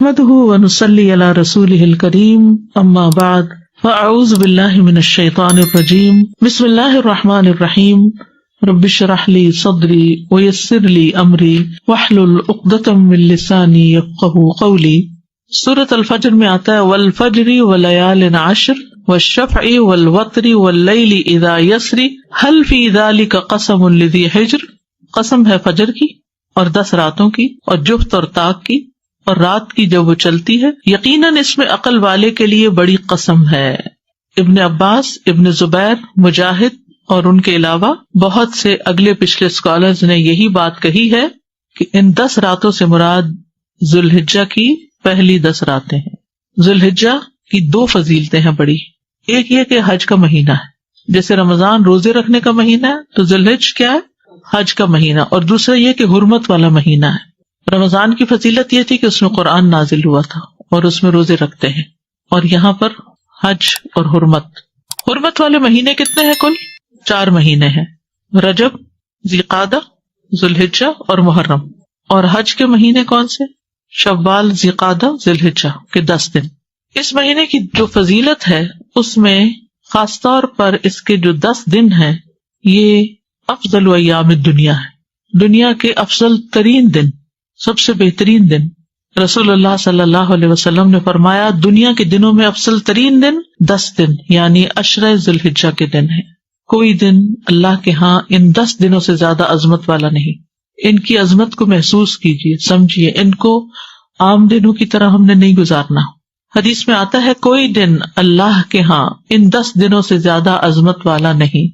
نحمده ونصلي على رسوله الكريم اما بعد فاعوذ بالله من الشيطان الرجيم بسم الله الرحمن الرحيم رب اشرح لي صدري ويسر لي امري واحلل عقدة من لساني يفقهوا قولي. سورۃ الفجر میں آتا ہے والفجر وليال عشر والشفع والوتر واللیل اذا یسر هل في ذلك قسم لذی حجر. قسم ہے فجر کی اور 10 راتوں کی اور جفت اور طاق کی اور رات کی جب وہ چلتی ہے، یقیناً اس میں عقل والے کے لیے بڑی قسم ہے. ابن عباس، ابن زبیر، مجاہد اور ان کے علاوہ بہت سے اگلے پچھلے اسکالرز نے یہی بات کہی ہے کہ ان 10 راتوں سے مراد ذوالحجہ کی پہلی 10 راتیں ہیں. ذوالحجہ کی 2 فضیلتیں ہیں بڑی. ایک یہ کہ حج کا مہینہ ہے، جیسے رمضان روزے رکھنے کا مہینہ ہے تو ذوالحجہ کیا ہے؟ حج کا مہینہ. اور دوسرا یہ کہ حرمت والا مہینہ ہے. رمضان کی فضیلت یہ تھی کہ اس میں قرآن نازل ہوا تھا اور اس میں روزے رکھتے ہیں، اور یہاں پر حج اور حرمت والے مہینے کتنے ہیں؟ کل 4 مہینے ہیں، رجب، ذوالقعدہ، ذوالحجہ اور محرم. اور حج کے مہینے کون سے؟ شوال، ذوالقعدہ، ذوالحجہ کے 10 دن. اس مہینے کی جو فضیلت ہے اس میں خاص طور پر اس کے جو 10 دن ہیں یہ افضل ایام الدنیا ہے، دنیا کے افضل ترین دن، سب سے بہترین دن. رسول اللہ صلی اللہ علیہ وسلم نے فرمایا دنیا کے دنوں میں افضل ترین دن 10 دن یعنی 10 ذوالحجہ کے دن ہے. کوئی دن اللہ کے ہاں ان 10 دنوں سے زیادہ عظمت والا نہیں. ان کی عظمت کو محسوس کیجیے، سمجھیے، ان کو عام دنوں کی طرح ہم نے نہیں گزارنا. حدیث میں آتا ہے کوئی دن اللہ کے ہاں ان 10 دنوں سے زیادہ عظمت والا نہیں،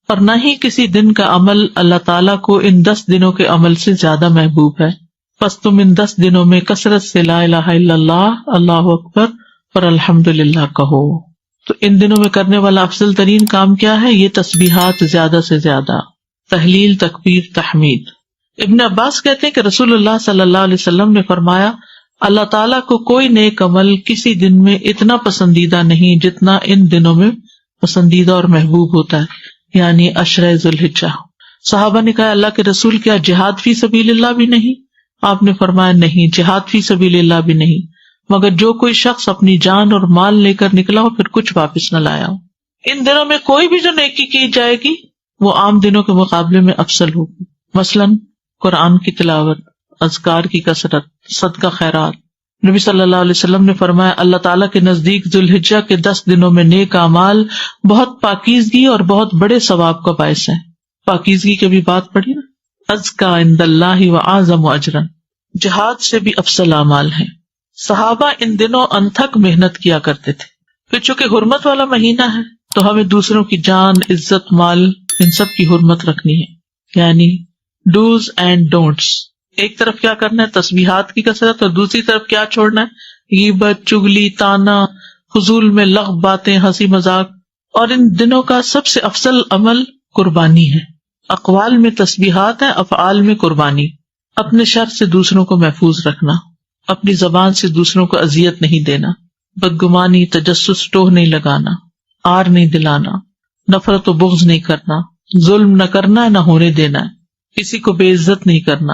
اور نہ ہی کسی دن کا عمل اللہ تعالیٰ کو ان 10 دنوں کے عمل سے زیادہ محبوب ہے. پس تم ان 10 دنوں میں کثرت سے لا الہ الا اللہ، اللہ اکبر اور الحمدللہ کہو. تو ان دنوں میں کرنے والا افضل ترین کام کیا ہے؟ یہ تسبیحات زیادہ سے زیادہ، تحلیل، تکبیر، تحمید. ابن عباس کہتے ہیں کہ رسول اللہ صلی اللہ علیہ وسلم نے فرمایا اللہ تعالیٰ کو کوئی نیک عمل کسی دن میں اتنا پسندیدہ نہیں جتنا ان دنوں میں پسندیدہ اور محبوب ہوتا ہے، یعنی 10 ذوالحجہ. صحابہ نے کہا اللہ کے رسول کیا جہاد فی سبیل اللہ بھی نہیں؟ آپ نے فرمایا نہیں، جہاد فی سبیل اللہ بھی نہیں، مگر جو کوئی شخص اپنی جان اور مال لے کر نکلا ہو پھر کچھ واپس نہ لایا ہو. ان دنوں میں کوئی بھی جو نیکی کی جائے گی وہ عام دنوں کے مقابلے میں افضل ہوگی. مثلاً قرآن کی تلاوت، اذکار کی کثرت، صدقہ خیرات. نبی صلی اللہ علیہ وسلم نے فرمایا اللہ تعالیٰ کے نزدیک ذوالحجہ کے 10 دنوں میں نیک اعمال بہت پاکیزگی اور بہت بڑے ثواب کا باعث ہیں. پاکیزگی کی بھی بات پڑھی نا، ازکا عند اللہ واعظم اجرا، جہاد سے بھی افضل اعمال ہیں. صحابہ ان دنوں انتھک محنت کیا کرتے تھے. پھر چونکہ حرمت والا مہینہ ہے تو ہمیں دوسروں کی جان، عزت، مال ان سب کی حرمت رکھنی ہے، یعنی ڈوز اینڈ ڈونٹس. ایک طرف کیا کرنا ہے؟ تسبیحات کی کثرت، اور دوسری طرف کیا چھوڑنا ہے؟ غیبت، چغلی، طعنہ، فضول میں لغو باتیں، ہنسی مذاق. اور ان دنوں کا سب سے افضل عمل قربانی ہے. اقوال میں تسبیحات ہیں، افعال میں قربانی. اپنے شر سے دوسروں کو محفوظ رکھنا، اپنی زبان سے دوسروں کو اذیت نہیں دینا، بدگمانی، تجسس، ٹوہ نہیں لگانا، آر نہیں دلانا، نفرت و بغض نہیں کرنا، ظلم نہ کرنا نہ ہونے دینا ہے، کسی کو بے عزت نہیں کرنا،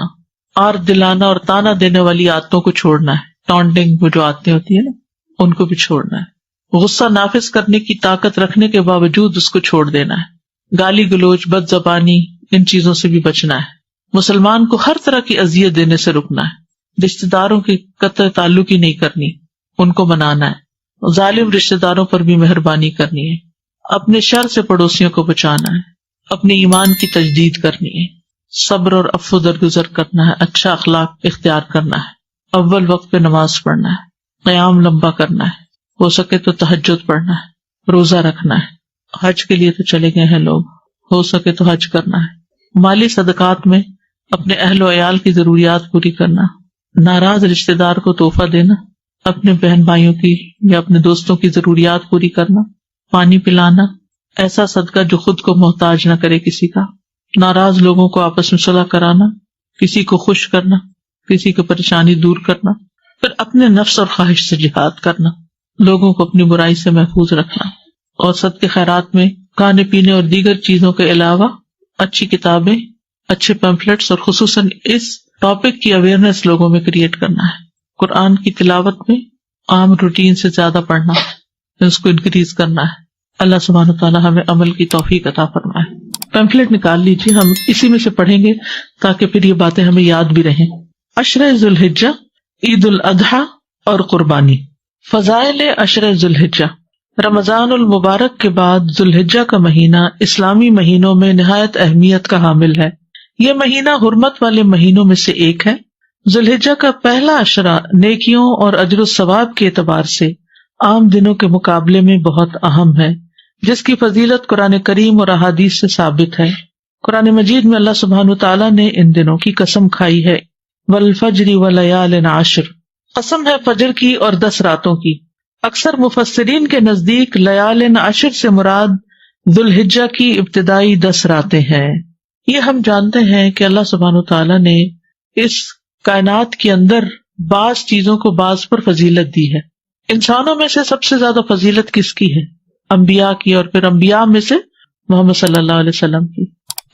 آر دلانا اور تانا دینے والی عادتوں کو چھوڑنا ہے. ٹانٹنگ وہ جو عادتیں ہوتی ہیں نا ان کو بھی چھوڑنا ہے. غصہ نافذ کرنے کی طاقت رکھنے کے باوجود اس کو چھوڑ دینا ہے. گالی گلوچ، بد زبانی، ان چیزوں سے بھی بچنا ہے. مسلمان کو ہر طرح کی اذیت دینے سے رکنا ہے. رشتہ داروں کی قطع تعلق ہی نہیں کرنی، ان کو منانا ہے. ظالم رشتہ داروں پر بھی مہربانی کرنی ہے. اپنے شر سے پڑوسیوں کو بچانا ہے. اپنے ایمان کی تجدید کرنی ہے. صبر اور عفو درگزر کرنا ہے. اچھا اخلاق اختیار کرنا ہے. اول وقت پہ نماز پڑھنا ہے. قیام لمبا کرنا ہے. ہو سکے تو تہجد پڑھنا ہے. روزہ رکھنا ہے. حج کے لیے تو چلے گئے ہیں لوگ، ہو سکے تو حج کرنا ہے. مالی صدقات میں اپنے اہل و عیال کی ضروریات پوری کرنا. ناراض رشتہ دار کو تحفہ دینا. اپنے بہن بھائیوں کی یا اپنے دوستوں کی ضروریات پوری کرنا. پانی پلانا. ایسا صدقہ جو خود کو محتاج نہ کرے کسی کا. ناراض لوگوں کو آپس میں صلح کرانا. کسی کو خوش کرنا، کسی کی پریشانی دور کرنا. پھر اپنے نفس اور خواہش سے جہاد کرنا. لوگوں کو اپنی برائی سے محفوظ رکھنا. اور صدقے خیرات میں کھانے پینے اور دیگر چیزوں کے علاوہ اچھی کتابیں، اچھے پیمفلیٹس اور خصوصاً اس ٹاپک کی اویئرنیس لوگوں میں کریٹ کرنا ہے. قرآن کی تلاوت میں عام روٹین سے زیادہ پڑھنا ہے، اس کو انکریز کرنا ہے۔ اللہ سبحانہ وتعالیٰ ہمیں عمل کی توفیق عطا فرمائے۔ پیمفلیٹ نکال لیجیے، ہم اسی میں سے پڑھیں گے تاکہ پھر یہ باتیں ہمیں یاد بھی رہیں۔ عشرہ ذی الحجہ، عید الاضحیٰ اور قربانی۔ فضائل عشرہ ذی الحجہ۔ رمضان المبارک کے بعد ذی الحجہ کا مہینہ اسلامی مہینوں میں نہایت اہمیت کا حامل ہے۔ یہ مہینہ حرمت والے مہینوں میں سے ایک ہے۔ ذی الحجہ کا پہلا عشرہ نیکیوں اور اجر و ثواب کے اعتبار سے عام دنوں کے مقابلے میں بہت اہم ہے، جس کی فضیلت قرآن کریم اور احادیث سے ثابت ہے۔ قرآن مجید میں اللہ سبحانہ وتعالیٰ نے ان دنوں کی قسم کھائی ہے، والفجر ولیال عشر، قسم ہے فجر کی اور 10 راتوں کی۔ اکثر مفسرین کے نزدیک لیال عشر سے مراد ذی الحجہ کی ابتدائی 10 راتیں ہیں۔ یہ ہم جانتے ہیں کہ اللہ سبحانہ وتعالیٰ نے اس کائنات کے اندر بعض چیزوں کو بعض پر فضیلت دی ہے۔ انسانوں میں سے سب سے زیادہ فضیلت کس کی ہے؟ انبیاء کی، اور پھر انبیاء میں سے محمد صلی اللہ علیہ وسلم کی۔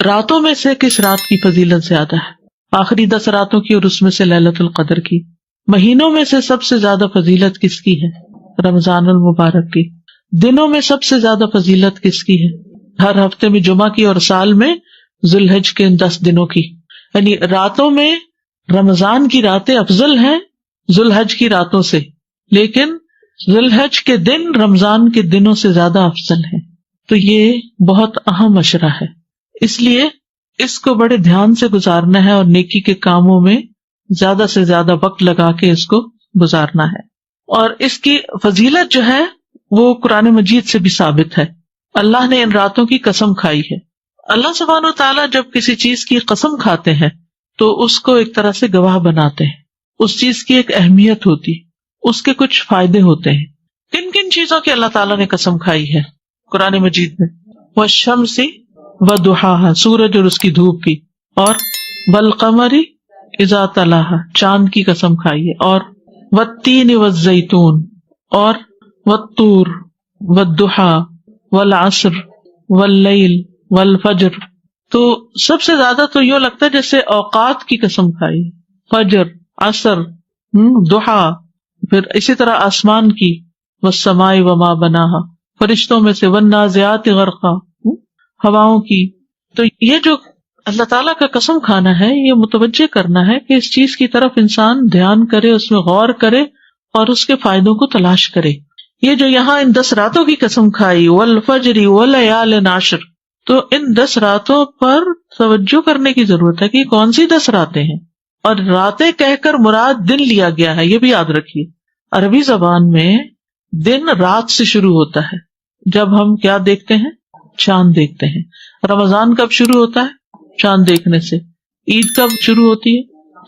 راتوں میں سے کس رات کی فضیلت زیادہ ہے؟ آخری 10 راتوں کی اور اس میں سے لیلۃ القدر کی۔ مہینوں میں سے سب سے زیادہ فضیلت کس کی ہے؟ رمضان المبارک کی۔ دنوں میں سب سے زیادہ فضیلت کس کی ہے؟ ہر ہفتے میں جمعہ کی اور سال میں ذی الحج کے 10 دنوں کی۔ یعنی راتوں میں رمضان کی راتیں افضل ہیں ذی الحج کی راتوں سے، لیکن ذی الحج کے دن رمضان کے دنوں سے زیادہ افضل ہیں۔ تو یہ بہت اہم عشرہ ہے، اس لیے اس کو بڑے دھیان سے گزارنا ہے اور نیکی کے کاموں میں زیادہ سے زیادہ وقت لگا کے اس کو گزارنا ہے۔ اور اس کی فضیلت جو ہے وہ قرآن مجید سے بھی ثابت ہے۔ اللہ نے ان راتوں کی قسم کھائی ہے۔ اللہ سبحانہ وتعالیٰ جب کسی چیز کی قسم کھاتے ہیں تو اس کو ایک طرح سے گواہ بناتے ہیں، اس چیز کی ایک اہمیت ہوتی، اس کے کچھ فائدے ہوتے ہیں۔ کن کن چیزوں کی اللہ تعالیٰ نے قسم کھائی ہے قرآن مجید میں؟ والشمس وضحاها، سورج اور اس کی دھوپ کی، اور والقمر اذا تلاها، چاند کی قسم کھائی ہے، اور والتین والزیتون، اور والطور والضحی والعصر واللیل والفجر۔ تو سب سے زیادہ تو یوں لگتا ہے جیسے اوقات کی قسم کھائی، فجر، عصر، ضحیٰ، پھر اسی طرح آسمان کی، والسماء وما بناها، فرشتوں میں سے، والنازعات غرقا، ہواؤں کی۔ تو یہ جو اللہ تعالیٰ کا قسم کھانا ہے، یہ متوجہ کرنا ہے کہ اس چیز کی طرف انسان دھیان کرے، اس میں غور کرے اور اس کے فائدوں کو تلاش کرے۔ یہ جو یہاں ان 10 راتوں کی قسم کھائی، والفجر ولیال عشر، تو ان 10 راتوں پر توجہ کرنے کی ضرورت ہے کہ کون سی 10 راتیں ہیں، اور راتیں کہہ کر مراد دن لیا گیا ہے، یہ بھی یاد رکھیے۔ عربی زبان میں دن رات سے شروع ہوتا ہے۔ جب ہم کیا دیکھتے ہیں؟ چاند دیکھتے ہیں۔ رمضان کب شروع ہوتا ہے؟ چاند دیکھنے سے۔ عید کب شروع ہوتی ہے؟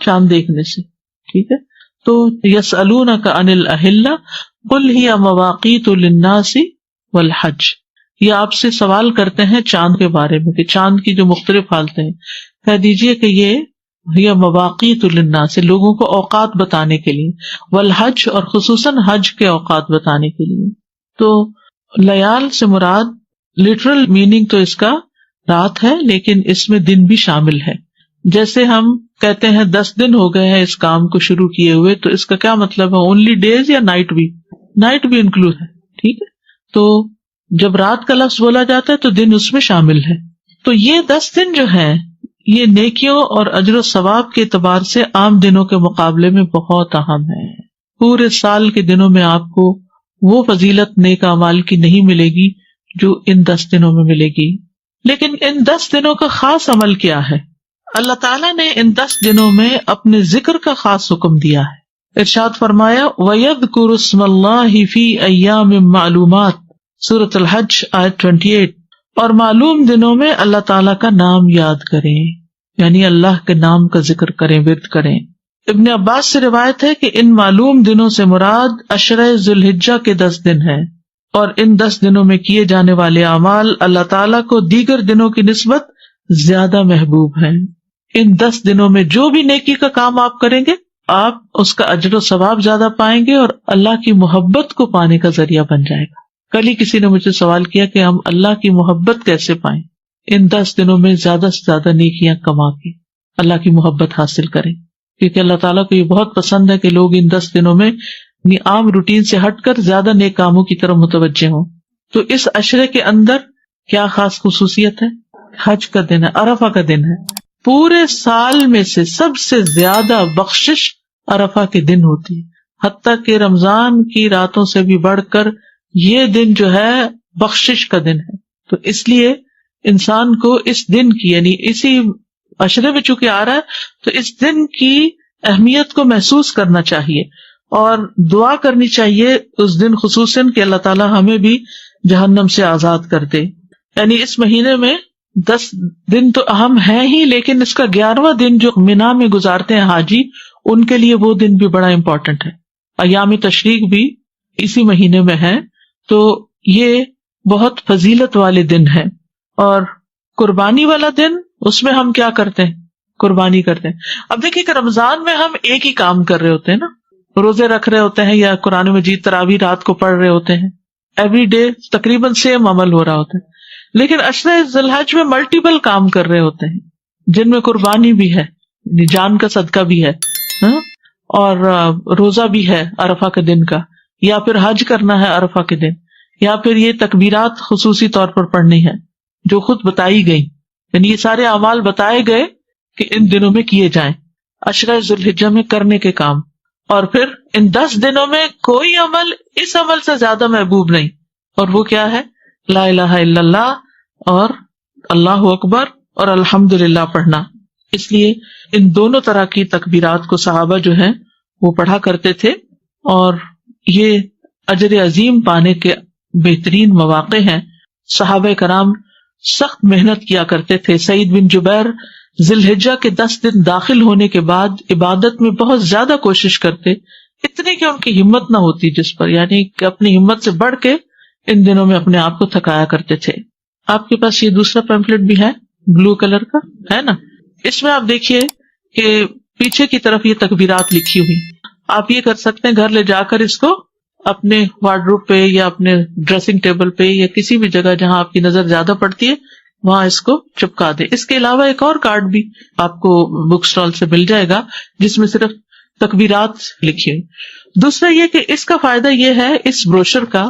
چاند دیکھنے سے، ٹھیک ہے۔ تو یسألونک عن الاہلہ قل ہی مواقیت للناس والحج، یہ آپ سے سوال کرتے ہیں چاند کے بارے میں کہ چاند کی جو مختلف حالتیں ہیں، کہہ دیجئے کہ یہ مواقیت للناس، لوگوں کو اوقات بتانے کے لیے، والحج، اور خصوصاً حج کے اوقات بتانے کے لیے۔ تو لیال سے مراد لٹرل میننگ تو اس کا رات ہے، لیکن اس میں دن بھی شامل ہے۔ جیسے ہم کہتے ہیں 10 دن ہو گئے ہیں اس کام کو شروع کیے ہوئے، تو اس کا کیا مطلب ہے؟ اونلی ڈیز یا نائٹ بھی؟ نائٹ بھی انکلوڈ ہے، ٹھیک ہے۔ تو جب رات کا لفظ بولا جاتا ہے تو دن اس میں شامل ہے۔ تو یہ 10 دن جو ہیں یہ نیکیوں اور اجر و ثواب کے اعتبار سے عام دنوں کے مقابلے میں بہت اہم ہے۔ پورے سال کے دنوں میں آپ کو وہ فضیلت نیک اعمال کی نہیں ملے گی جو ان 10 دنوں میں ملے گی۔ لیکن ان 10 دنوں کا خاص عمل کیا ہے؟ اللہ تعالیٰ نے ان 10 دنوں میں اپنے ذکر کا خاص حکم دیا ہے۔ ارشاد فرمایا وَيَذْكُرُ اسْمَ اللَّهِ فِي أَيَّامٍ مَّعْلُومَاتٍ، سورۃ الحج آیت 28، اور معلوم دنوں میں اللہ تعالیٰ کا نام یاد کریں، یعنی اللہ کے نام کا ذکر کریں، ورد کریں۔ ابن عباس سے روایت ہے کہ ان معلوم دنوں سے مراد عشرہ ذی الحجہ کے 10 دن ہیں، اور ان 10 دنوں میں کیے جانے والے اعمال اللہ تعالیٰ کو دیگر دنوں کی نسبت زیادہ محبوب ہیں۔ ان 10 دنوں میں جو بھی نیکی کا کام آپ کریں گے، آپ اس کا اجر و ثواب زیادہ پائیں گے اور اللہ کی محبت کو پانے کا ذریعہ بن جائے گا۔ کل ہی کسی نے مجھے سوال کیا کہ ہم اللہ کی محبت کیسے پائیں؟ ان 10 دنوں میں زیادہ سے زیادہ نیکیاں کما کے اللہ کی محبت حاصل کریں۔ کیونکہ اللہ تعالیٰ کو یہ بہت پسند ہے کہ لوگ ان 10 دنوں میں اپنی عام روٹین سے ہٹ کر زیادہ نیک کاموں کی طرف متوجہ ہوں. تو اس عشرے کے اندر کیا خاص خصوصیت ہے؟ حج کا دن ہے، عرفہ کا دن ہے. پورے سال میں سے سب سے زیادہ بخشش عرفہ کے دن ہوتی ہے، حتیٰ کہ رمضان کی راتوں سے بھی بڑھ کر یہ دن جو ہے بخشش کا دن ہے. تو اس لیے انسان کو اس دن کی، یعنی اسی عشرے میں چونکہ آ رہا ہے تو اس دن کی اہمیت کو محسوس کرنا چاہیے اور دعا کرنی چاہیے اس دن خصوصاً کہ اللہ تعالیٰ ہمیں بھی جہنم سے آزاد کر دے. یعنی اس مہینے میں 10 دن تو اہم ہے ہی، لیکن اس کا 11واں دن جو مینا میں گزارتے ہیں حاجی، ان کے لیے وہ دن بھی بڑا امپورٹنٹ ہے. ایام تشریق بھی اسی مہینے میں ہے، تو یہ بہت فضیلت والے دن ہے. اور قربانی والا دن، اس میں ہم کیا کرتے ہیں؟ قربانی کرتے ہیں. اب دیکھیں کہ رمضان میں ہم ایک ہی کام کر رہے ہوتے ہیں نا، روزے رکھ رہے ہوتے ہیں یا قرآن مجید تراویح رات کو پڑھ رہے ہوتے ہیں، ایوری ڈے تقریباً سیم عمل ہو رہا ہوتا ہے. لیکن عشرہ ذی الحج میں ملٹیپل کام کر رہے ہوتے ہیں جن میں قربانی بھی ہے، جان کا صدقہ بھی ہے، اور روزہ بھی ہے عرفہ کے دن کا، یا پھر حج کرنا ہے عرفہ کے دن، یا پھر یہ تکبیرات خصوصی طور پر پڑھنی ہے جو خود بتائی گئی. یعنی یہ سارے اعمال بتائے گئے کہ ان دنوں میں کیے جائیں، عشرہ ذی الحجہ میں کرنے کے کام. اور پھر ان 10 دنوں میں کوئی عمل اس عمل سے زیادہ محبوب نہیں، اور وہ کیا ہے؟ لا الہ الا اللہ اور اللہ اکبر اور الحمدللہ پڑھنا. اس لیے ان دونوں طرح کی تکبیرات کو صحابہ جو ہیں وہ پڑھا کرتے تھے، اور یہ اجر عظیم پانے کے بہترین مواقع ہیں. صحابہ کرام سخت محنت کیا کرتے تھے. سعید بن جبیر ذی الحجہ کے 10 دن داخل ہونے کے بعد عبادت میں بہت زیادہ کوشش کرتے، اتنے کہ ان کی ہمت نہ ہوتی جس پر، یعنی کہ اپنی ہمت سے بڑھ کے ان دنوں میں اپنے آپ کو تھکایا کرتے تھے. آپ کے پاس یہ دوسرا پیمفلٹ بھی ہے، بلو کلر کا ہے نا، اس میں آپ دیکھیے کہ پیچھے کی طرف یہ تکبیرات لکھی ہوئی. آپ یہ کر سکتے ہیں، گھر لے جا کر اس کو اپنے وارڈروب پہ یا اپنے ڈریسنگ ٹیبل پہ یا کسی بھی جگہ جہاں آپ کی نظر زیادہ پڑتی ہے وہاں اس کو چپکا دے. اس کے علاوہ ایک اور کارڈ بھی آپ کو بک اسٹال سے مل جائے گا جس میں صرف تکبیرات لکھی ہوئی. دوسرا یہ کہ اس کا فائدہ یہ ہے اس بروشر کا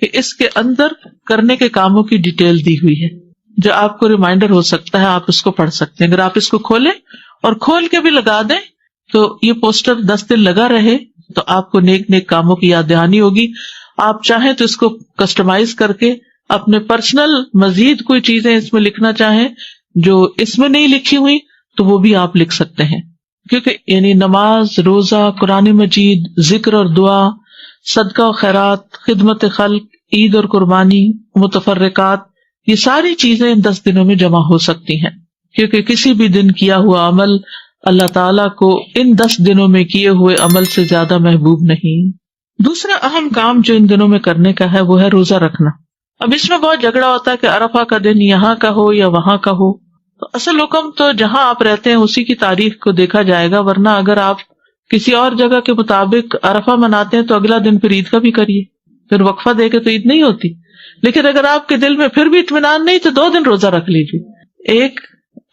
کہ اس کے اندر کرنے کے کاموں کی ڈیٹیل دی ہوئی ہے جو آپ کو ریمائنڈر ہو سکتا ہے، آپ اس کو پڑھ سکتے ہیں. اگر آپ اس کو کھولیں اور کھول کے بھی لگا دیں تو یہ پوسٹر 10 دن لگا رہے تو آپ کو نیک نیک کاموں کی یاد دہانی ہوگی. آپ چاہیں تو اس کو کسٹمائز کر کے اپنے پرسنل مزید کوئی چیزیں اس میں لکھنا چاہیں جو اس میں نہیں لکھی ہوئی تو وہ بھی آپ لکھ سکتے ہیں، کیونکہ یعنی نماز، روزہ، قرآن مجید، ذکر اور دعا، صدقہ و خیرات، خدمت خلق، عید اور قربانی، متفرقات، یہ ساری چیزیں ان 10 دنوں میں جمع ہو سکتی ہیں، کیونکہ کسی بھی دن کیا ہوا عمل اللہ تعالیٰ کو ان 10 دنوں میں کیے ہوئے عمل سے زیادہ محبوب نہیں. دوسرا اہم کام جو ان دنوں میں کرنے کا ہے وہ ہے روزہ رکھنا. اب اس میں بہت جھگڑا ہوتا ہے کہ عرفہ کا دن یہاں کا ہو یا وہاں کا ہو. تو اصل حکم تو جہاں آپ رہتے ہیں اسی کی تاریخ کو دیکھا جائے گا، ورنہ اگر آپ کسی اور جگہ کے مطابق عرفہ مناتے ہیں تو اگلا دن پھر عید کا بھی کریے، پھر وقفہ دے کے تو عید نہیں ہوتی. لیکن اگر آپ کے دل میں پھر بھی اطمینان نہیں تو 2 دن روزہ رکھ لیجیے، ایک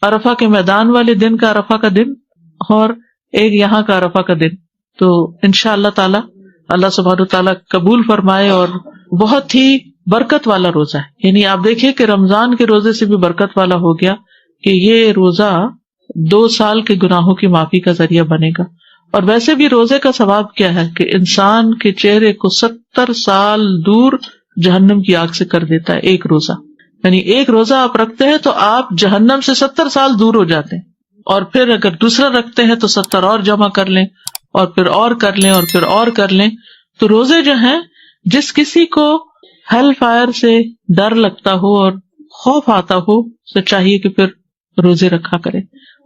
عرفہ کے میدان والے دن کا عرفہ کا دن اور ایک یہاں کا عرفہ کا دن. تو انشاءاللہ تعالی اللہ سبحانہ وتعالی قبول فرمائے، اور بہت ہی برکت والا روزہ ہے. یعنی آپ دیکھیں کہ رمضان کے روزے سے بھی برکت والا ہو گیا کہ یہ روزہ 2 سال کے گناہوں کی معافی کا ذریعہ بنے گا. اور ویسے بھی روزے کا ثواب کیا ہے کہ انسان کے چہرے کو 70 سال دور جہنم کی آگ سے کر دیتا ہے ایک روزہ. یعنی ایک روزہ آپ رکھتے ہیں تو آپ جہنم سے 70 سال دور ہو جاتے ہیں، اور پھر اگر دوسرا رکھتے ہیں تو 70 اور جمع کر لیں اور پھر اور کر لیں اور پھر اور کر لیں. تو روزے جو ہیں، جس کسی کو ہیل فائر سے ڈر لگتا ہو اور خوف آتا ہو تو چاہیے کہ پھر روزے رکھا کرے،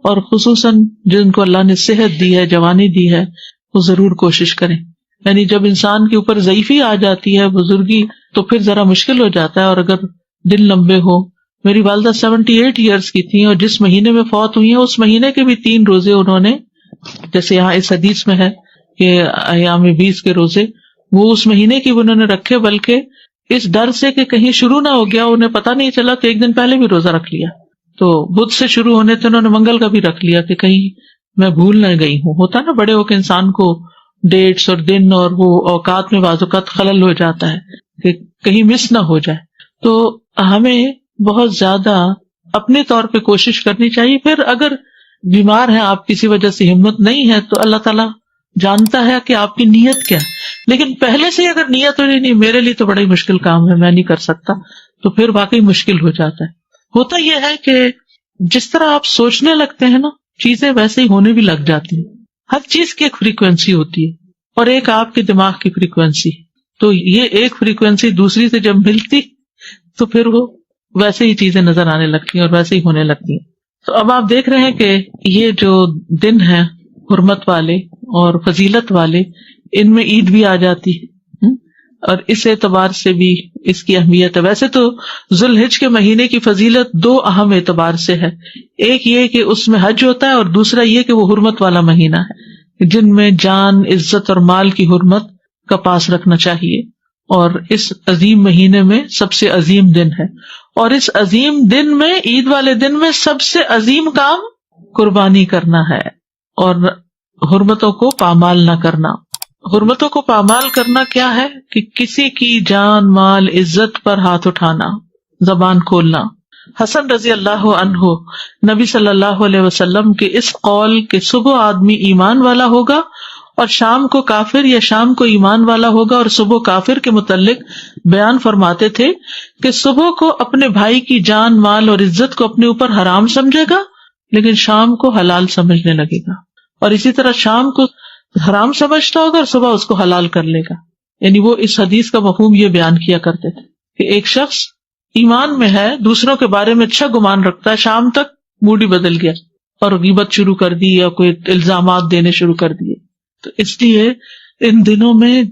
اور خصوصاً جن کو اللہ نے صحت دی ہے، جوانی دی ہے، وہ ضرور کوشش کریں. یعنی جب انسان کے اوپر ضعیفی آ جاتی ہے، بزرگی، تو پھر ذرا مشکل ہو جاتا ہے. اور اگر دن لمبے ہو، میری والدہ 78 ایئرس کی تھیں اور جس مہینے میں فوت ہوئی ہیں اس مہینے کے بھی 3 روزے انہوں نے، جیسے یہاں اس حدیث میں ہے کہ ایام 20 کے روزے، وہ اس مہینے کی انہوں نے رکھے، بلکہ اس ڈر سے کہ کہیں شروع نہ ہو گیا، انہیں پتہ نہیں چلا تو 1 دن پہلے بھی روزہ رکھ لیا. تو بدھ سے شروع ہونے تھے، انہوں نے منگل کا بھی رکھ لیا کہ کہیں میں بھول نہ گئی ہوں. ہوتا نا بڑے ہو کے انسان کو ڈیٹس اور دن اور وہ اوقات میں بعض اوقات خلل ہو جاتا ہے کہ کہیں مس نہ ہو جائے. تو ہمیں بہت زیادہ اپنے طور پہ کوشش کرنی چاہیے. پھر اگر بیمار ہیں آپ, کسی وجہ سے ہمت نہیں ہے, تو اللہ تعالیٰ جانتا ہے کہ آپ کی نیت کیا ہے. لیکن پہلے سے اگر نیت ہو نہیں میرے لیے تو بڑا ہی مشکل کام ہے, میں نہیں کر سکتا, تو پھر واقعی مشکل ہو جاتا ہے. ہوتا یہ ہے کہ جس طرح آپ سوچنے لگتے ہیں نا, چیزیں ویسے ہی ہونے بھی لگ جاتی ہیں. ہر چیز کی ایک فریکوینسی ہوتی ہے اور ایک آپ کے دماغ کی فریکوینسی. تو یہ ایک فریکوینسی دوسری سے جب ملتی تو پھر وہ ویسے ہی چیزیں نظر آنے لگتی ہیں اور ویسے ہی ہونے لگتی ہیں. تو اب آپ دیکھ رہے ہیں کہ یہ جو دن ہیں حرمت والے اور فضیلت والے, ان میں عید بھی آ جاتی ہے, اور اس اعتبار سے بھی اس کی اہمیت ہے. ویسے تو ذوالحج کے مہینے کی فضیلت دو اہم اعتبار سے ہے. ایک یہ کہ اس میں حج ہوتا ہے, اور دوسرا یہ کہ وہ حرمت والا مہینہ ہے جن میں جان, عزت اور مال کی حرمت کا پاس رکھنا چاہیے. اور اس عظیم مہینے میں سب سے عظیم دن ہے, اور اس عظیم دن میں, عید والے دن میں, سب سے عظیم کام قربانی کرنا ہے اور حرمتوں کو پامال نہ کرنا. حرمتوں کو پامال کرنا کیا ہے کہ کسی کی جان, مال, عزت پر ہاتھ اٹھانا, زبان کھولنا. حسن رضی اللہ عنہ نبی صلی اللہ علیہ وسلم کے اس قول کہ صبح آدمی ایمان والا ہوگا اور شام کو کافر, یا شام کو ایمان والا ہوگا اور صبح کافر, کے متعلق بیان فرماتے تھے کہ صبح کو اپنے بھائی کی جان, مال اور عزت کو اپنے اوپر حرام سمجھے گا, لیکن شام کو حلال سمجھنے لگے گا. اور اسی طرح شام کو حرام سمجھتا ہوگا اور صبح اس کو حلال کر لے گا. یعنی وہ اس حدیث کا مفہوم یہ بیان کیا کرتے تھے کہ ایک شخص ایمان میں ہے, دوسروں کے بارے میں اچھا گمان رکھتا ہے, شام تک موڈ ہی بدل گیا اور غیبت شروع کر دی یا کوئی الزامات دینے شروع کر دیے. تو اس لیے ان دنوں میں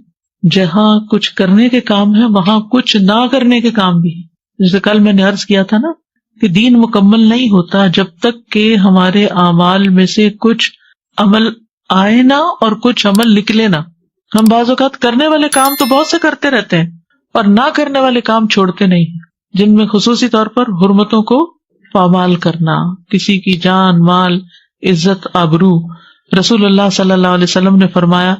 جہاں کچھ کرنے کے کام ہے وہاں کچھ نہ کرنے کے کام بھی ہے. جیسے کل میں نے عرض کیا تھا نا کہ دین مکمل نہیں ہوتا جب تک کہ ہمارے اعمال میں سے کچھ عمل آئے نہ اور کچھ عمل نکلے نہ. ہم بعض اوقات کرنے والے کام تو بہت سے کرتے رہتے ہیں اور نہ کرنے والے کام چھوڑتے نہیں ہیں, جن میں خصوصی طور پر حرمتوں کو پامال کرنا, کسی کی جان, مال, عزت, آبرو. رسول اللہ صلی اللہ علیہ وسلم نے فرمایا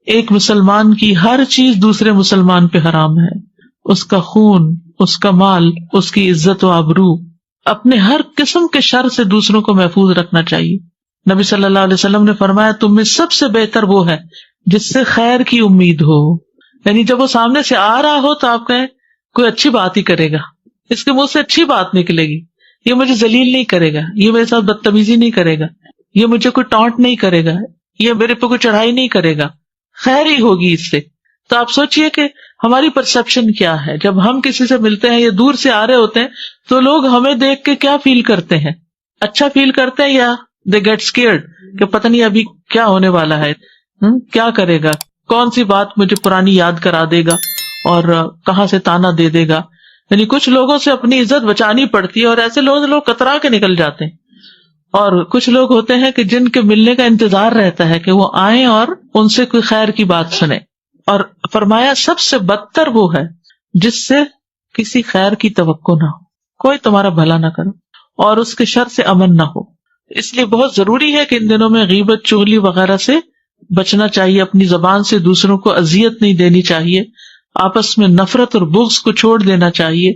ایک مسلمان کی ہر چیز دوسرے مسلمان پہ حرام ہے, اس کا خون, اس کا مال, اس کی عزت و آبرو. اپنے ہر قسم کے شر سے دوسروں کو محفوظ رکھنا چاہیے. نبی صلی اللہ علیہ وسلم نے فرمایا تم میں سب سے بہتر وہ ہے جس سے خیر کی امید ہو. یعنی جب وہ سامنے سے آ رہا ہو تو آپ کہیں کوئی اچھی بات ہی کرے گا, اس کے منہ سے اچھی بات نکلے گی, یہ مجھے ذلیل نہیں کرے گا, یہ میرے ساتھ بدتمیزی نہیں کرے گا, یہ مجھے کوئی ٹانٹ نہیں کرے گا, یہ میرے پہ کوئی چڑھائی نہیں کرے گا, خیر ہی ہوگی اس سے. تو آپ سوچئے کہ ہماری پرسپشن کیا ہے جب ہم کسی سے ملتے ہیں یا دور سے آ رہے ہوتے ہیں تو لوگ ہمیں دیکھ کے کیا فیل کرتے ہیں, اچھا فیل کرتے ہیں یا دے گیٹ اسکیئرڈ کہ پتہ نہیں ابھی کیا ہونے والا ہے, کیا کرے گا, کون سی بات مجھے پرانی یاد کرا دے گا اور کہاں سے تانا دے دے گا. یعنی کچھ لوگوں سے اپنی عزت بچانی پڑتی ہے اور ایسے لوگ کترا کے نکل جاتے ہیں, اور کچھ لوگ ہوتے ہیں کہ جن کے ملنے کا انتظار رہتا ہے کہ وہ آئیں اور ان سے کوئی خیر کی بات سنیں. اور فرمایا سب سے بدتر وہ ہے جس سے کسی خیر کی توقع نہ ہو, کوئی تمہارا بھلا نہ کرو اور اس کے شر سے امن نہ ہو. اس لیے بہت ضروری ہے کہ ان دنوں میں غیبت, چغلی وغیرہ سے بچنا چاہیے, اپنی زبان سے دوسروں کو اذیت نہیں دینی چاہیے, آپس میں نفرت اور بغض کو چھوڑ دینا چاہیے,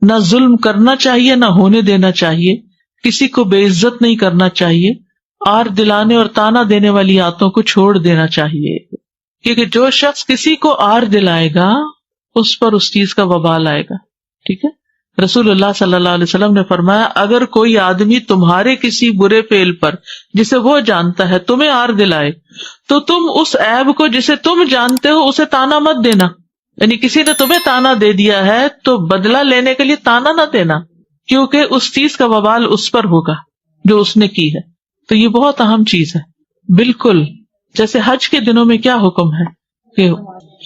نہ ظلم کرنا چاہیے نہ ہونے دینا چاہیے, کسی کو بے عزت نہیں کرنا چاہیے, آر دلانے اور تانا دینے والی باتوں کو چھوڑ دینا چاہیے, کیونکہ جو شخص کسی کو آر دلائے گا اس پر اس چیز کا وبال آئے گا. ٹھیک ہے, رسول اللہ صلی اللہ علیہ وسلم نے فرمایا اگر کوئی آدمی تمہارے کسی برے فعل پر جسے وہ جانتا ہے تمہیں آر دلائے تو تم اس عیب کو جسے تم جانتے ہو اسے تانا مت دینا. یعنی کسی نے تمہیں تانا دے دیا ہے تو بدلہ لینے کے لیے تانا نہ دینا, کیونکہ اس چیز کا وبال اس پر ہوگا جو اس نے کی ہے. تو یہ بہت اہم چیز ہے. بالکل جیسے حج کے دنوں میں کیا حکم ہے کہ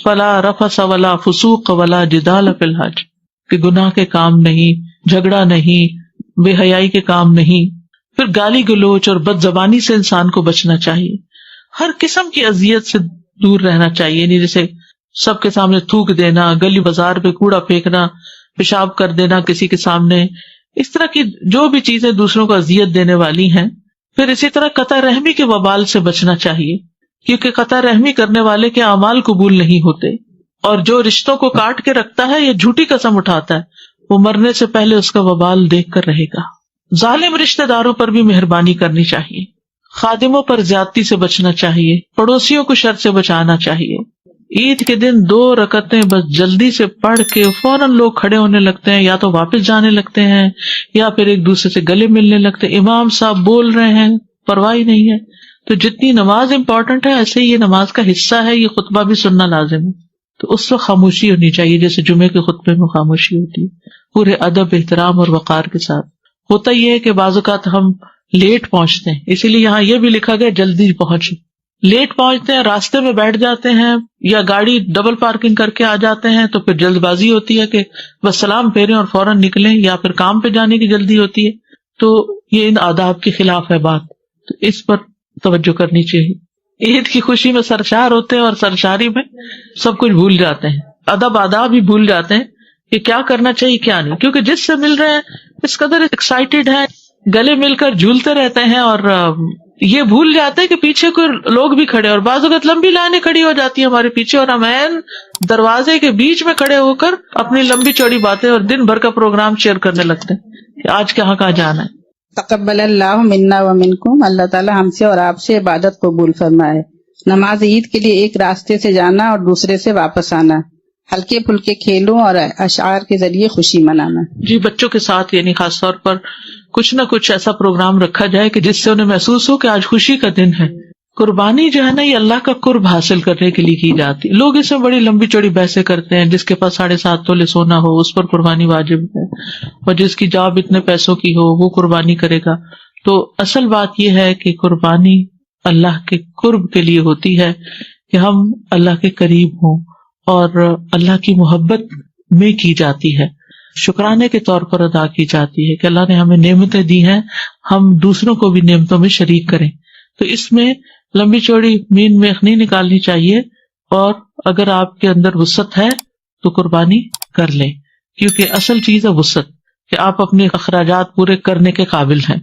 فلا رفث ولا فسوق ولا جدال فی الحج, کہ گناہ کے کام نہیں, جھگڑا نہیں, بے حیائی کے کام نہیں, پھر گالی گلوچ اور بد زبانی سے انسان کو بچنا چاہیے, ہر قسم کی اذیت سے دور رہنا چاہیے. یعنی جیسے سب کے سامنے تھوک دینا, گلی بازار پہ کوڑا پھینکنا, پیشاب کر دینا کسی کے سامنے, اس طرح کی جو بھی چیزیں دوسروں کو اذیت دینے والی ہیں پھر اسی طرح قطع رحمی کے وبال سے بچنا چاہیے، کیونکہ قطع رحمی کرنے والے کے اعمال قبول نہیں ہوتے، اور جو رشتوں کو کاٹ کے رکھتا ہے یا جھوٹی قسم اٹھاتا ہے وہ مرنے سے پہلے اس کا وبال دیکھ کر رہے گا۔ ظالم رشتہ داروں پر بھی مہربانی کرنی چاہیے، خادموں پر زیادتی سے بچنا چاہیے، پڑوسیوں کو شر سے بچانا چاہیے۔ عید کے دن 2 رکعتیں بس جلدی سے پڑھ کے فوراً لوگ کھڑے ہونے لگتے ہیں، یا تو واپس جانے لگتے ہیں یا پھر ایک دوسرے سے گلے ملنے لگتے ہیں، امام صاحب بول رہے ہیں پرواہ ہی نہیں ہے۔ تو جتنی نماز امپورٹنٹ ہے ایسے ہی یہ نماز کا حصہ ہے، یہ خطبہ بھی سننا لازم ہے، تو اس وقت خاموشی ہونی چاہیے جیسے جمعے کے خطبے میں خاموشی ہوتی ہے، پورے ادب احترام اور وقار کے ساتھ۔ ہوتا یہ ہے کہ بعض اوقات ہم لیٹ پہنچتے ہیں، اسی لیے یہاں یہ بھی لکھا گیا جلدی پہنچے، لیٹ پہنچتے ہیں، راستے میں بیٹھ جاتے ہیں یا گاڑی ڈبل پارکنگ کر کے آ جاتے ہیں تو پھر جلد بازی ہوتی ہے کہ بس سلام پھیریں اور فوراً نکلیں، یا پھر کام پہ جانے کی جلدی ہوتی ہے، تو یہ ان آداب کے خلاف ہے بات، تو اس پر توجہ کرنی چاہیے۔ عید کی خوشی میں سرشار ہوتے ہیں اور سرشاری میں سب کچھ بھول جاتے ہیں، ادب آداب ہی بھول جاتے ہیں کہ کیا کرنا چاہیے کیا نہیں، کیونکہ جس سے مل رہے ہیں اس قدر ایکسائٹیڈ ہیں، گلے مل کر جھولتے رہتے ہیں، اور یہ بھول جاتے ہیں کہ پیچھے کوئی لوگ بھی کھڑے، اور بعض اوقات لمبی لائنیں کھڑی ہو جاتی ہیں ہمارے پیچھے، اور ہم عین دروازے کے بیچ میں کھڑے ہو کر اپنی لمبی چوڑی باتیں اور دن بھر کا پروگرام شیئر کرنے لگتے ہیں کہ آج کہاں جانا ہے۔ تقبل اللہ منا و منکم، اللہ تعالیٰ ہم سے اور آپ سے عبادت قبول فرمائے۔ نماز عید کے لیے ایک راستے سے جانا اور دوسرے سے واپس آنا، ہلکے پھلکے کھیلوں اور اشعار کے ذریعے خوشی منانا۔ جی، بچوں کے ساتھ یعنی خاص طور پر کچھ نہ کچھ ایسا پروگرام رکھا جائے کہ جس سے انہیں محسوس ہو کہ آج خوشی کا دن ہے۔ قربانی جو ہے نا یہ اللہ کا قرب حاصل کرنے کے لیے کی جاتی، لوگ اس میں بڑی لمبی چوڑی بحثیں کرتے ہیں، جس کے پاس 7.5 تولے سونا ہو اس پر قربانی واجب ہے، اور جس کی جاب اتنے پیسوں کی ہو وہ قربانی کرے گا۔ تو اصل بات یہ ہے کہ قربانی اللہ کے قرب کے لیے ہوتی ہے کہ ہم اللہ کے قریب ہوں، اور اللہ کی محبت میں کی جاتی ہے، شکرانے کے طور پر ادا کی جاتی ہے کہ اللہ نے ہمیں نعمتیں دی ہیں، ہم دوسروں کو بھی نعمتوں میں شریک کریں۔ تو اس میں لمبی چوڑی مین میخ نہیں نکالنی چاہیے، اور اگر آپ کے اندر وسعت ہے تو قربانی کر لیں، کیونکہ اصل چیز ہے وسعت، کہ آپ اپنے اخراجات پورے کرنے کے قابل ہیں،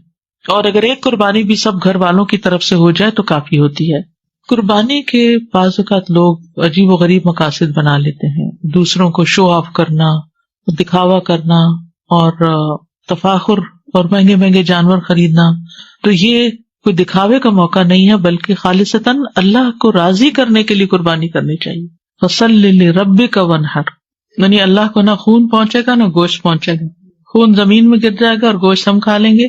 اور اگر ایک قربانی بھی سب گھر والوں کی طرف سے ہو جائے تو کافی ہوتی ہے۔ قربانی کے بعض اوقات لوگ عجیب و غریب مقاصد بنا لیتے ہیں، دوسروں کو شو آف کرنا، دکھاوا کرنا، اور تفاخر اور مہنگے مہنگے جانور خریدنا، تو یہ کوئی دکھاوے کا موقع نہیں ہے، بلکہ خالصتاً اللہ کو راضی کرنے کے لیے قربانی کرنی چاہیے۔ فَصَلِّ لِرَبِّكَ وَانْحَرْ، یعنی اللہ کو نہ خون پہنچے گا نہ گوشت پہنچے گا، خون زمین میں گر جائے گا اور گوشت ہم کھا لیں گے،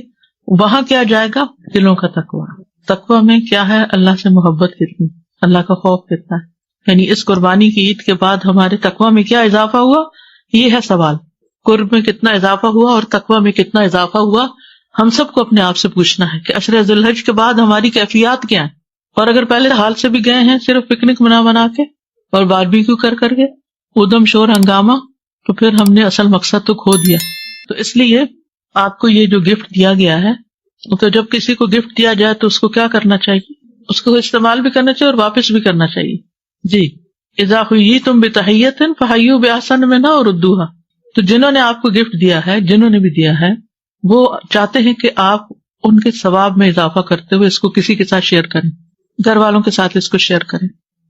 وہاں کیا جائے گا؟ دلوں کا تقویٰ۔ تقویٰ میں کیا ہے؟ اللہ سے محبت کتنی، اللہ کا خوف کتنا ہے۔ یعنی اس قربانی کی عید کے بعد ہمارے تقویٰ میں کیا اضافہ ہوا، یہ ہے سوال۔ قرب میں کتنا اضافہ ہوا اور تقویٰ میں کتنا اضافہ ہوا، ہم سب کو اپنے آپ سے پوچھنا ہے کہ عشر ذی الحج کے بعد ہماری کیفیات کیا ہیں، اور اگر پہلے حال سے بھی گئے ہیں صرف پکنک بنا کے اور باربیکیو کر کے ادم شور ہنگامہ، تو پھر ہم نے اصل مقصد تو کھو دیا۔ تو اس لیے آپ کو یہ جو گفٹ دیا گیا ہے، تو جب کسی کو گفٹ دیا جائے تو اس کو کیا کرنا چاہیے؟ اس کو استعمال بھی کرنا چاہیے اور واپس بھی کرنا چاہیے۔ جی، اذا حییتم بتحیۃ فحیوا باحسن منھا وردوھا، تو جنہوں نے آپ کو گفٹ دیا ہے، جنہوں نے بھی دیا ہے، وہ چاہتے ہیں کہ آپ ان کے ثواب میں اضافہ کرتے ہوئے اس کو کسی کے ساتھ شیئر کریں، گھر والوں کے ساتھ اس کو شیئر کریں۔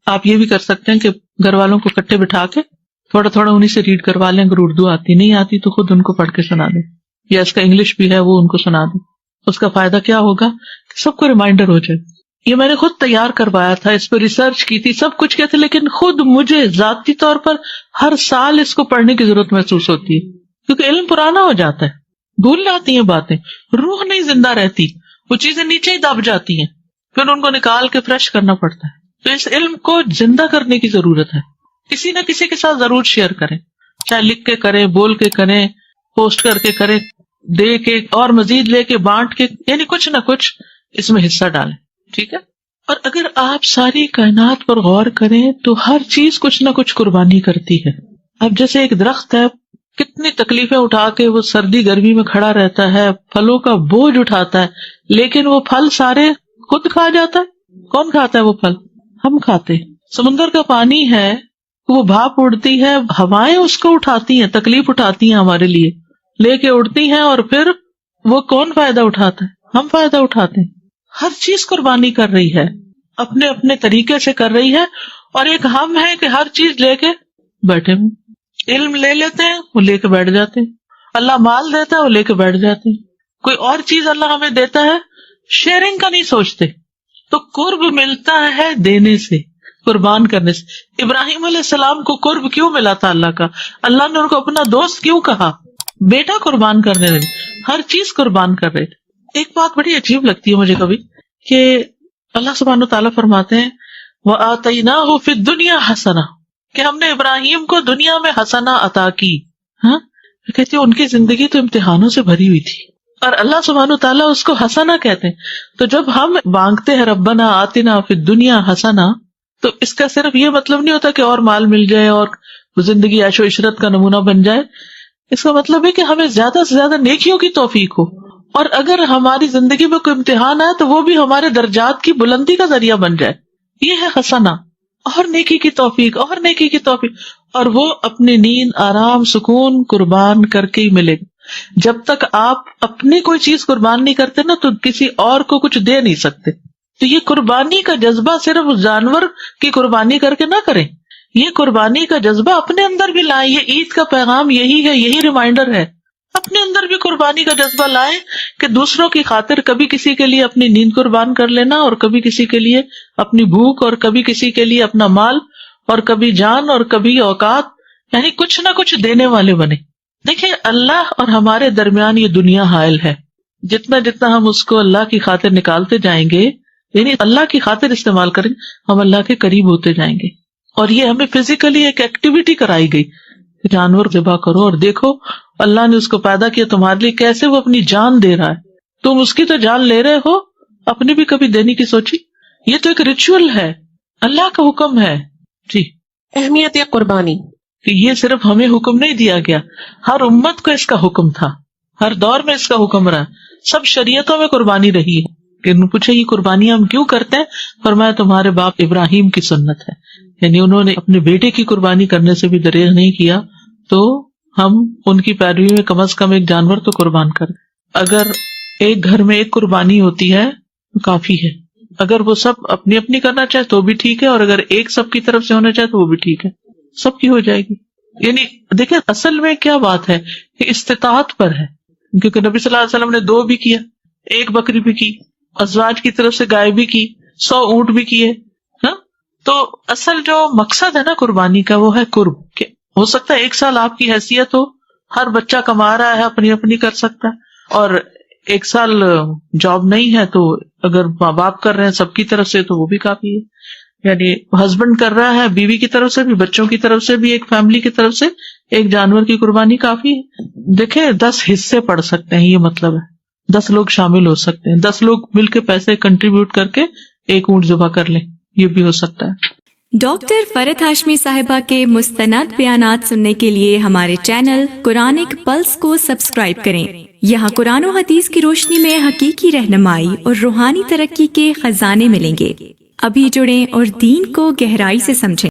آپ یہ بھی کر سکتے ہیں کہ گھر والوں کو اکٹھے بٹھا کے تھوڑا تھوڑا انہیں سے ریڈ کروا لیں، اگر اردو آتی نہیں آتی تو خود ان کو پڑھ کے سنا دیں، یا اس کا انگلش بھی ہے وہ ان کو سنا دیں۔ اس کا فائدہ کیا ہوگا کہ سب کو ریمائنڈر ہو جائے۔ یہ میں نے خود تیار کروایا تھا، اس پہ ریسرچ کی تھی، سب کچھ کیا تھا، لیکن خود مجھے ذاتی طور پر ہر سال اس کو پڑھنے کی ضرورت محسوس ہوتی ہے، کیونکہ علم پرانا ہو جاتا ہے، بھول جاتی ہیں باتیں، روح نہیں زندہ رہتی، وہ چیزیں نیچے ہی دب جاتی ہیں، پھر ان کو نکال کے فریش کرنا پڑتا ہے۔ تو اس علم کو زندہ کرنے کی ضرورت ہے، کسی نہ کسی کے ساتھ ضرور شیئر کریں، چاہے لکھ کے کریں، بول کے کریں، پوسٹ کر کے کریں، دے کے اور مزید لے کے بانٹ کے، یعنی کچھ نہ کچھ اس میں حصہ ڈالیں، ٹھیک ہے۔ اور اگر آپ ساری کائنات پر غور کریں تو ہر چیز کچھ نہ کچھ قربانی کرتی ہے۔ اب جیسے ایک درخت ہے، کتنی تکلیفیں اٹھا کے وہ سردی گرمی میں کھڑا رہتا ہے، پھلوں کا بوجھ اٹھاتا ہے، لیکن وہ پھل سارے خود کھا جاتا ہے۔ کون کھاتا ہے وہ پھل؟ ہم کھاتے ہیں۔ سمندر کا پانی ہے، وہ بھاپ اڑتی ہے، ہوائیں اس کو اٹھاتی ہیں، تکلیف اٹھاتی ہیں ہمارے لیے، لے کے اڑتی ہیں، اور پھر وہ کون فائدہ اٹھاتا ہے؟ ہم فائدہ اٹھاتے ہیں۔ ہر چیز قربانی کر رہی ہے، اپنے اپنے طریقے سے کر رہی ہے، اور ایک ہم ہے کہ ہر چیز لے کے بیٹھے ہوئے، علم لے لیتے ہیں وہ لے کے بیٹھ جاتے ہیں، اللہ مال دیتا ہے وہ لے کے بیٹھ جاتے ہیں، کوئی اور چیز اللہ ہمیں دیتا ہے شیئرنگ کا نہیں سوچتے. تو قرب ملتا ہے دینے سے، قربان کرنے سے. ابراہیم علیہ السلام کو قرب کیوں ملا تھا اللہ کا؟ اللہ نے ان کو اپنا دوست کیوں کہا؟ بیٹا قربان کرنے لگے، ہر چیز قربان کر رہے تھے. ایک بات بڑی عجیب لگتی ہے مجھے کبھی کہ اللہ سبحانہ تعالیٰ فرماتے ہیں وَآتَيْنَاهُ فِي الدُّنْيَا حَسَنَةً، کہ ہم نے ابراہیم کو دنیا میں حسنہ عطا کی. ہاں کہتے ہیں ان کی زندگی تو امتحانوں سے بھری ہوئی تھی، اور اللہ سبحانہ تعالیٰ اس کو حسنہ کہتے ہیں. تو جب ہم مانگتے ہیں ربنا آتنا فی الدنیا حسنہ، تو اس کا صرف یہ مطلب نہیں ہوتا کہ اور مال مل جائے اور زندگی عیش و عشرت کا نمونہ بن جائے. اس کا مطلب ہے کہ ہمیں زیادہ سے زیادہ نیکیوں کی توفیق ہو، اور اگر ہماری زندگی میں کوئی امتحان آئے تو وہ بھی ہمارے درجات کی بلندی کا ذریعہ بن جائے. یہ ہے حسنہ، اور نیکی کی توفیق، اور نیکی کی توفیق، اور وہ اپنی نیند آرام سکون قربان کر کے ہی ملے گا. جب تک آپ اپنی کوئی چیز قربان نہیں کرتے نا تو کسی اور کو کچھ دے نہیں سکتے. تو یہ قربانی کا جذبہ صرف جانور کی قربانی کر کے نہ کریں، یہ قربانی کا جذبہ اپنے اندر بھی لائیں. یہ عید کا پیغام یہی ہے، یہی ریمائنڈر ہے. اپنے اندر بھی قربانی کا جذبہ لائیں کہ دوسروں کی خاطر کبھی کسی کے لیے اپنی نیند قربان کر لینا، اور کبھی کسی کے لیے اپنی بھوک، اور کبھی کسی کے لیے اپنا مال، اور کبھی جان، اور کبھی اوقات، یعنی کچھ نہ کچھ دینے والے بنے. دیکھیں اللہ اور ہمارے درمیان یہ دنیا حائل ہے. جتنا جتنا ہم اس کو اللہ کی خاطر نکالتے جائیں گے، یعنی اللہ کی خاطر استعمال کریں، ہم اللہ کے قریب ہوتے جائیں گے. اور یہ ہمیں فزیکلی ایک ایکٹیویٹی کرائی گئی، جانور ذبح کرو اور دیکھو اللہ نے اس کو پیدا کیا تمہارے لیے، کیسے وہ اپنی جان دے رہا ہے. تم اس کی تو جان لے رہے ہو، اپنی بھی کبھی دینے کی سوچی؟ یہ تو ایک ریچول ہے، اللہ کا حکم ہے. جی اہمیت قربانی کہ یہ صرف ہمیں حکم نہیں دیا گیا، ہر امت کو اس کا حکم تھا، ہر دور میں اس کا حکم رہا. سب شریعتوں میں قربانی رہی ہے. کہ پوچھے یہ قربانیاں ہم کیوں کرتے ہیں؟ فرمایا تمہارے باپ ابراہیم کی سنت ہے، یعنی انہوں نے اپنے بیٹے کی قربانی کرنے سے بھی دریغ نہیں کیا، تو ہم ان کی پیروی میں کم از کم ایک جانور تو قربان کریں. اگر ایک گھر میں ایک قربانی ہوتی ہے تو کافی ہے. اگر وہ سب اپنی اپنی کرنا چاہے تو بھی ٹھیک ہے، اور اگر ایک سب کی طرف سے ہونا چاہے تو وہ بھی ٹھیک ہے، سب کی ہو جائے گی. یعنی دیکھیں اصل میں کیا بات ہے کہ استطاعت پر ہے، کیونکہ نبی صلی اللہ علیہ وسلم نے 2 بھی کیا، 1 بکری بھی کی، ازواج کی طرف سے گائے بھی کی، 100 اونٹ بھی کیے. ہاں تو اصل جو مقصد ہے نا قربانی کا وہ ہے قرب. کہ ہو سکتا ہے 1 سال آپ کی حیثیت ہو، ہر بچہ کما رہا ہے، اپنی اپنی کر سکتا ہے، اور 1 سال جاب نہیں ہے تو اگر ماں باپ کر رہے ہیں سب کی طرف سے تو وہ بھی کافی ہے. یعنی ہسبینڈ کر رہا ہے، بیوی کی طرف سے بھی، بچوں کی طرف سے بھی، ایک فیملی کی طرف سے ایک جانور کی قربانی کافی ہے. دیکھیں 10 حصے پڑ سکتے ہیں، یہ مطلب ہے 10 لوگ شامل ہو سکتے ہیں، 10 لوگ مل کے پیسے کنٹریبیوٹ کر کے 1 اونٹ ذبح کر لیں، یہ بھی ہو سکتا ہے. ڈاکٹر فرحت ہاشمی صاحبہ کے مستند بیانات سننے کے لیے ہمارے چینل قرآنک پلس کو سبسکرائب کریں. یہاں قرآن و حدیث کی روشنی میں حقیقی رہنمائی اور روحانی ترقی کے خزانے ملیں گے. ابھی جڑیں اور دین کو گہرائی سے سمجھیں.